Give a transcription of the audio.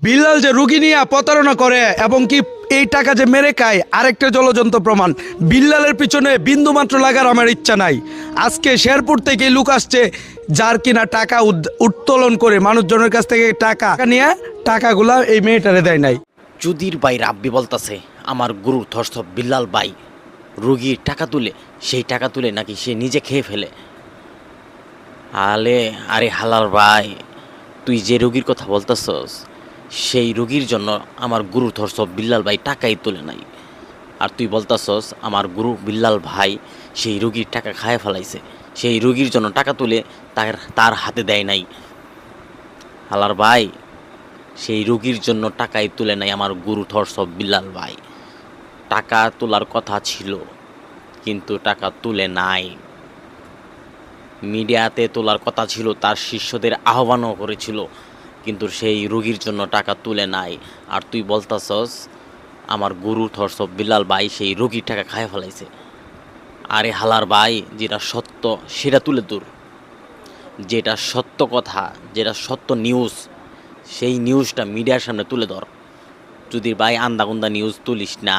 বিল্লাল যে রুগী নিয়ে প্রতারণা করে এবং কি এই টাকা যে মেরে খায় আরেকটা জলজন্ত প্রমাণ। বিল্লালের পিছনে বিন্দুমাত্র লাগার আমার ইচ্ছা নাই। আজকে শেরপুর থেকে লোক আসছে যার কিনা টাকা উত্তোলন করে মানুষজনের কাছ থেকে টাকা নিয়ে টাকাগুলা এই মেয়েটারে দেয় নাই। চুদির ভাই রাব্বি বলতাছে আমার গুরু ধর্ষ বিল্লাল ভাই রুগীর টাকা তুলে, সেই টাকা তুলে নাকি সে নিজে খেয়ে ফেলে। আরে হালাল ভাই, তুই যে রুগীর কথা বলতেছস সেই রুগীর জন্য আমার গুরু ধর্ষ বিল্লাল ভাই টাকাই তোলে নাই। আর তুই বলতেছস আমার গুরু বিল্লাল ভাই সেই রুগীর টাকা খায় ফেলাইছে, সেই রুগীর জন্য টাকা তুলে তার হাতে দেয় নাই। হালার ভাই, সেই রুগীর জন্য টাকাই তুলে নাই আমার গুরু ধর্ষ বিল্লাল ভাই। টাকা তোলার কথা ছিল কিন্তু টাকা তুলে নাই। মিডিয়াতে তোলার কথা ছিল, তার শিষ্যদের আহ্বানও করেছিল, কিন্তু সেই রুগীর জন্য টাকা তুলে নাই। আর তুই বলতাছস আমার গুরু ধর্ষ বিল্লাল ভাই সেই রুগীর টাকা খায় ফেলাইছে। আরে হালার ভাই, যেটা সত্য সেটা তুলে ধর, যেটা সত্য কথা, যেটা সত্য নিউজ, সেই নিউজটা মিডিয়ার সামনে তুলে ধর। যদি ভাই আন্দাগুন্দা নিউজ তুলিস না।